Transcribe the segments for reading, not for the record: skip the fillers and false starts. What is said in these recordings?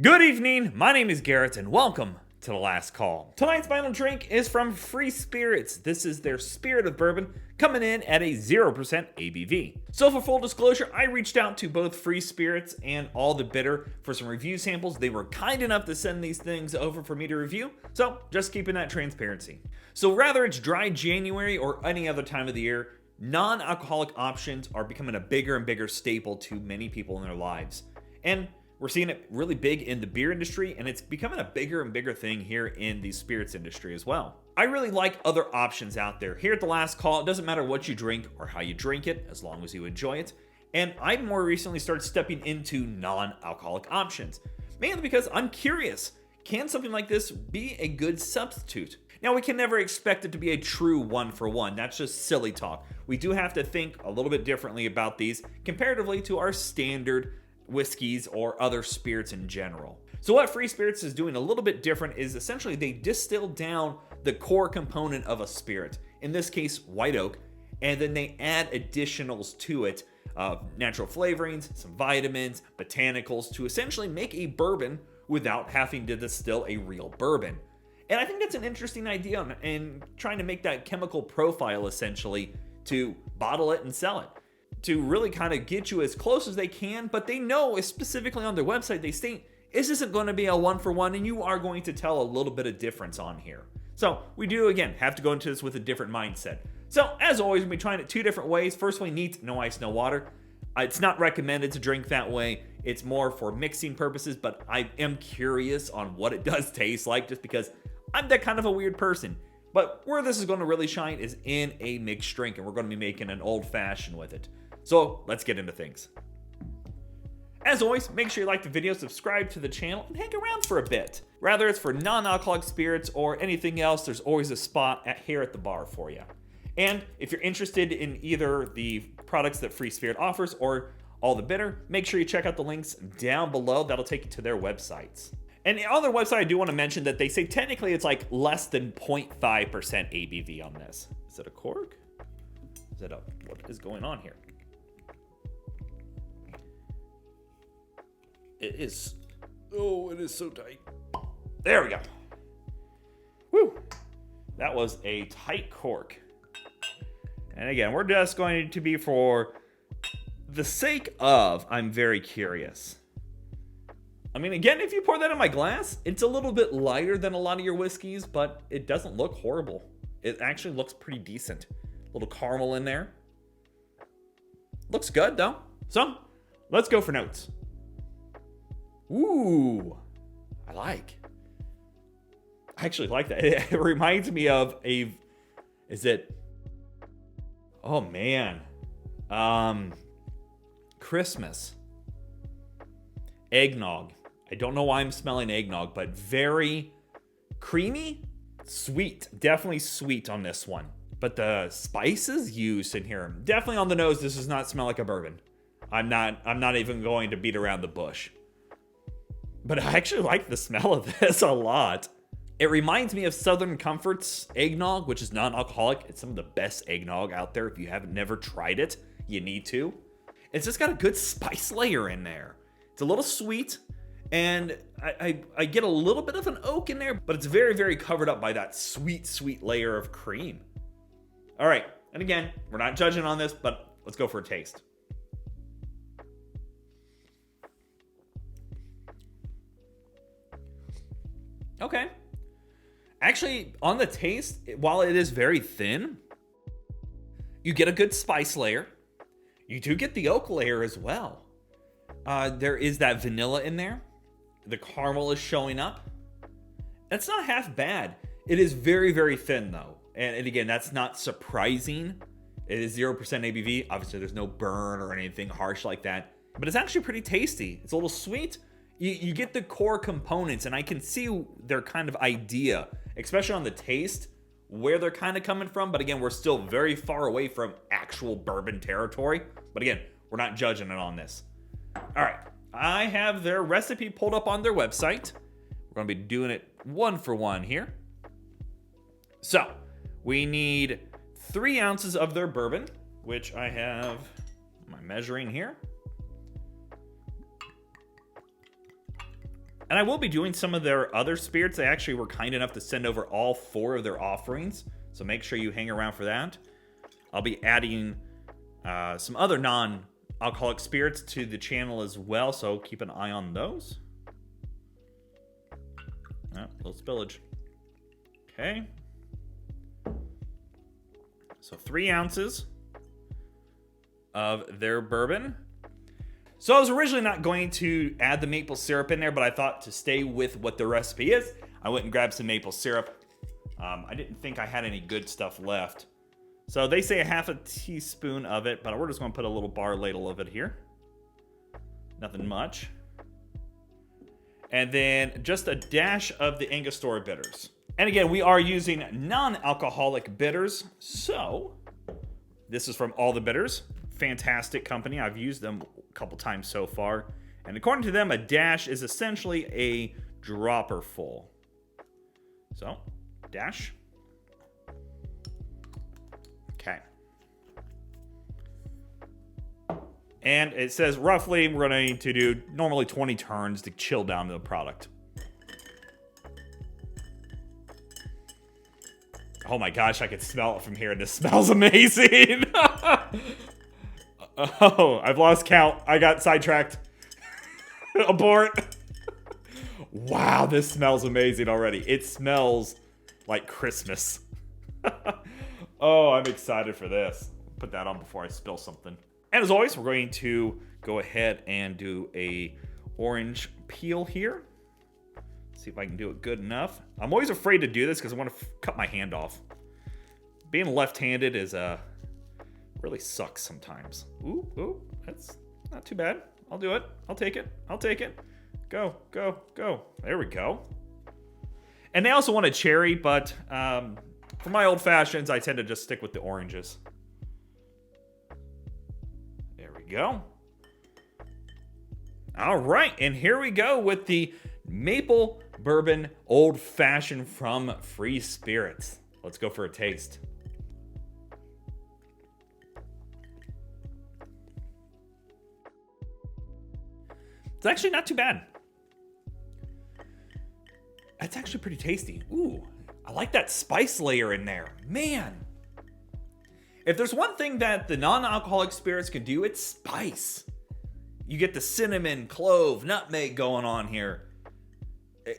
Good evening, my name is Garrett and welcome to The Last Call. Tonight's final drink is from Free Spirits. This is their Spirit of Bourbon, coming in at a 0% ABV. So for full disclosure, I reached out to both Free Spirits and All the Bitter for some review samples. They were kind enough to send these things over for me to review, so just keeping that transparency. So whether it's dry January or any other time of the year, non-alcoholic options are becoming a bigger and bigger staple to many people in their lives. And we're seeing it really big in the beer industry, and it's becoming a bigger and bigger thing here in the spirits industry as well. I really like other options out there. Here at The Last Call, it doesn't matter what you drink or how you drink it, as long as you enjoy it. And I more recently started stepping into non-alcoholic options, mainly because I'm curious, can something like this be a good substitute? Now, we can never expect it to be a true one-for-one. That's just silly talk. We do have to think a little bit differently about these comparatively to our standard whiskeys or other spirits in general. So what Free Spirits is doing a little bit different is essentially they distill down the core component of a spirit, in this case white oak, and then they add additionals to it, natural flavorings, some vitamins, botanicals, to essentially make a bourbon without having to distill a real bourbon. And I think that's an interesting idea in trying to make that chemical profile essentially to bottle it and sell it, to really kind of get you as close as they can, but they know, specifically on their website, they state this isn't going to be a one-for-one, and you are going to tell a little bit of difference on here. So we do, again, have to go into this with a different mindset. So as always, we'll be trying it two different ways. First way, neat, no ice, no water. It's not recommended to drink that way. It's more for mixing purposes, but I am curious on what it does taste like, just because I'm that kind of a weird person. But where this is going to really shine is in a mixed drink, and we're going to be making an old-fashioned with it. So let's get into things. As always, make sure you like the video, subscribe to the channel, and hang around for a bit. Whether it's for non-alcoholic spirits or anything else, there's always a spot here at the bar for you. And if you're interested in either the products that Free Spirit offers or All the Bitter, make sure you check out the links down below. That'll take you to their websites. And on their website, I do want to mention that they say technically it's like less than 0.5% ABV on this. Is it a cork? Is it a, what is going on here? It is, oh, it is so tight. There we go. Woo. That was a tight cork. And again, we're just going to be for the sake of, I'm very curious. I mean, again, if you pour that in my glass, it's a little bit lighter than a lot of your whiskeys, but it doesn't look horrible. It actually looks pretty decent. A little caramel in there. Looks good, though. So, let's go for notes. Ooh, I actually like that. It reminds me of oh man, Christmas. Eggnog. I don't know why I'm smelling eggnog, but very creamy, sweet. Definitely sweet on this one. But the spices used in here, definitely on the nose, this does not smell like a bourbon. I'm not even going to beat around the bush. But I actually like the smell of this a lot. It reminds me of Southern Comfort's eggnog, which is non-alcoholic. It's some of the best eggnog out there. If you haven't never tried it, you need to. It's just got a good spice layer in there. It's a little sweet, and I get a little bit of an oak in there, but it's very, very covered up by that sweet, sweet layer of cream. All right, and again, we're not judging on this, but let's go for a taste. Okay. Actually, on the taste, while it is very thin, you get a good spice layer. You do get the oak layer as well. There is that vanilla in there. The caramel is showing up. That's not half bad. It is very, very thin, though. And again, that's not surprising. It is 0% ABV. Obviously, there's no burn or anything harsh like that. But it's actually pretty tasty. It's a little sweet. You get the core components, and I can see their kind of idea, especially on the taste, where they're kind of coming from. But again, we're still very far away from actual bourbon territory. But again, we're not judging it on this. All right, I have their recipe pulled up on their website. We're going to be doing it one for one here. So we need 3 ounces of their bourbon, which I have my measuring here. And I will be doing some of their other spirits. They actually were kind enough to send over all 4 of their offerings, so make sure you hang around for that. I'll be adding some other non-alcoholic spirits to the channel as well, so keep an eye on those. Oh, little spillage. Okay. So 3 ounces of their bourbon. So I was originally not going to add the maple syrup in there, but I thought to stay with what the recipe is, I went and grabbed some maple syrup. I didn't think I had any good stuff left. So they say a half a teaspoon of it, but we're just going to put a little bar ladle of it here. Nothing much. And then just a dash of the Angostura bitters. And again, we are using non-alcoholic bitters. So this is from All the Bitters. Fantastic company. I've used them a couple times so far. And according to them, a dash is essentially a dropper full. So, dash. Okay. And it says roughly we're going to need to do normally 20 turns to chill down the product. Oh my gosh, I can smell it from here, and this smells amazing. Oh, I've lost count. I got sidetracked. Abort. Wow, this smells amazing already. It smells like Christmas. Oh, I'm excited for this. Put that on before I spill something. And as always, we're going to go ahead and do a orange peel here. See if I can do it good enough. I'm always afraid to do this because I want to cut my hand off. Being left-handed is really sucks sometimes. Ooh, that's not too bad. I'll do it. I'll take it. Go. There we go. And they also want a cherry, but for my old fashions, I tend to just stick with the oranges. There we go. All right, and here we go with the Maple Bourbon Old Fashioned from Free Spirits. Let's go for a taste. It's actually not too bad. It's actually pretty tasty. Ooh, I like that spice layer in there. Man. If there's one thing that the non-alcoholic spirits can do, it's spice. You get the cinnamon, clove, nutmeg going on here.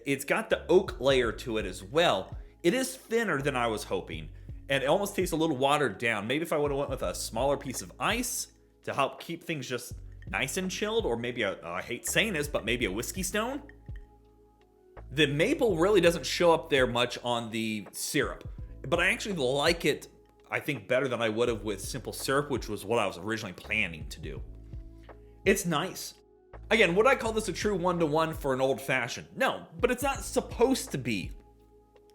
It's got the oak layer to it as well. It is thinner than I was hoping, and it almost tastes a little watered down. Maybe if I would have went with a smaller piece of ice to help keep things just nice and chilled, or maybe I hate saying this, but maybe a whiskey stone. The maple really doesn't show up there much on the syrup, but I actually like it, I think, better than I would have with simple syrup, which was what I was originally planning to do. It's nice. Again, would I call this a true one-to-one for an old-fashioned? No, but it's not supposed to be.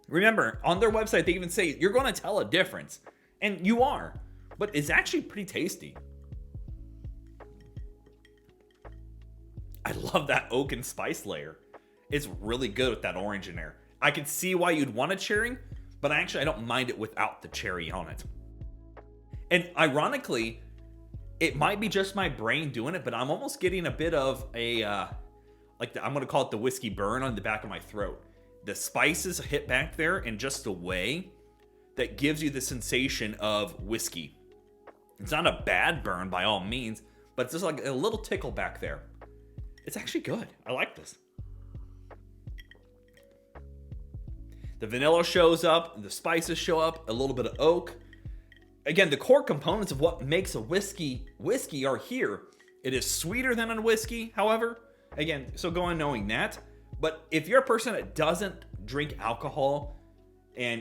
Remember, on their website, they even say you're going to tell a difference. And you are. But it's actually pretty tasty. I love that oak and spice layer. It's really good with that orange in there. I can see why you'd want a cherry, but I don't mind it without the cherry on it. And ironically, it might be just my brain doing it, but I'm almost getting a bit of a, I'm going to call it the whiskey burn on the back of my throat. The spices hit back there in just a way that gives you the sensation of whiskey. It's not a bad burn by all means, but it's just like a little tickle back there. It's actually good. I like this. The vanilla shows up, the spices show up, a little bit of oak. Again, the core components of what makes a whiskey are here. It is sweeter than a whiskey, however. Again, so go on knowing that. But if you're a person that doesn't drink alcohol,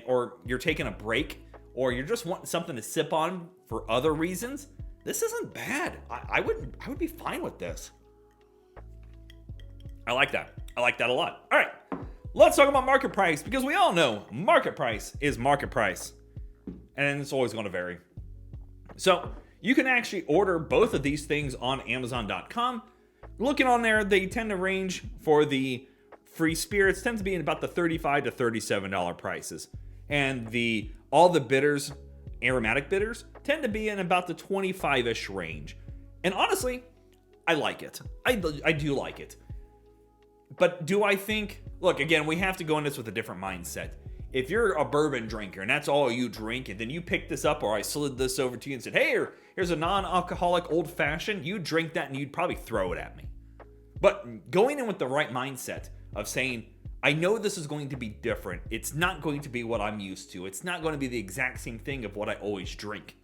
or you're taking a break, or you're just wanting something to sip on for other reasons, this isn't bad. I would be fine with this. I like that. I like that a lot. All right, let's talk about market price, because we all know market price is market price. And it's always going to vary. So you can actually order both of these things on Amazon.com. Looking on there, they tend to range for the free spirits, tends to be in about the $35 to $37 prices. And all the bitters, aromatic bitters, tend to be in about the 25-ish range. And honestly, I like it. I do like it. But do I think, look, again, we have to go in this with a different mindset. If you're a bourbon drinker and that's all you drink, and then you pick this up, or I slid this over to you and said, hey, here's a non-alcoholic old fashioned, you'd drink that and you'd probably throw it at me. But going in with the right mindset of saying, I know this is going to be different. It's not going to be what I'm used to. It's not going to be the exact same thing of what I always drink.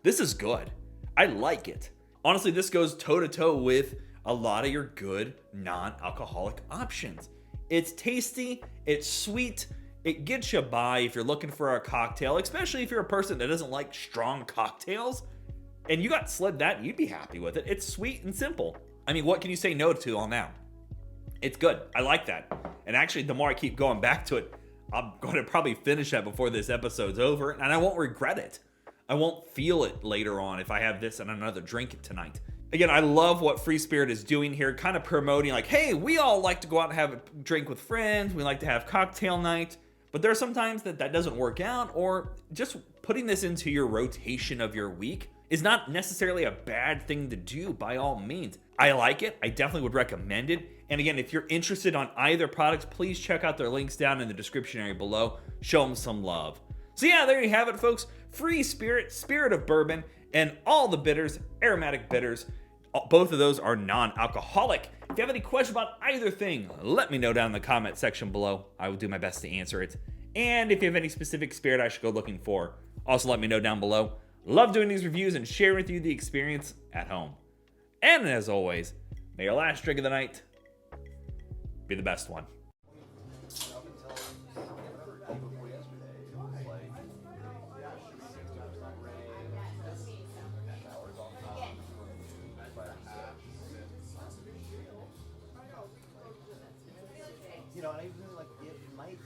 This is good. I like it. Honestly, this goes toe-to-toe with a lot of your good non-alcoholic options. It's tasty, it's sweet, it gets you by if you're looking for a cocktail, especially if you're a person that doesn't like strong cocktails, and you got slid that, you'd be happy with it. It's sweet and simple. I mean, what can you say no to on now? It's good. I like that. And actually, the more I keep going back to it, I'm going to probably finish that before this episode's over, and I won't regret it. I won't feel it later on if I have this and another drink tonight. Again, I love what Free Spirit is doing here, kind of promoting like, hey, we all like to go out and have a drink with friends. We like to have cocktail night. But there are some times that doesn't work out, or just putting this into your rotation of your week is not necessarily a bad thing to do by all means. I like it. I definitely would recommend it. And again, if you're interested on either products, please check out their links down in the description area below. Show them some love. So yeah, there you have it, folks. Free Spirit, Spirit of Bourbon, and all the bitters, aromatic bitters. Both of those are non-alcoholic. If you have any questions about either thing, let me know down in the comment section below. I will do my best to answer it. And if you have any specific spirit I should go looking for, also let me know down below. Love doing these reviews and sharing with you the experience at home. And as always, may your last drink of the night be the best one. You know, and I even like it might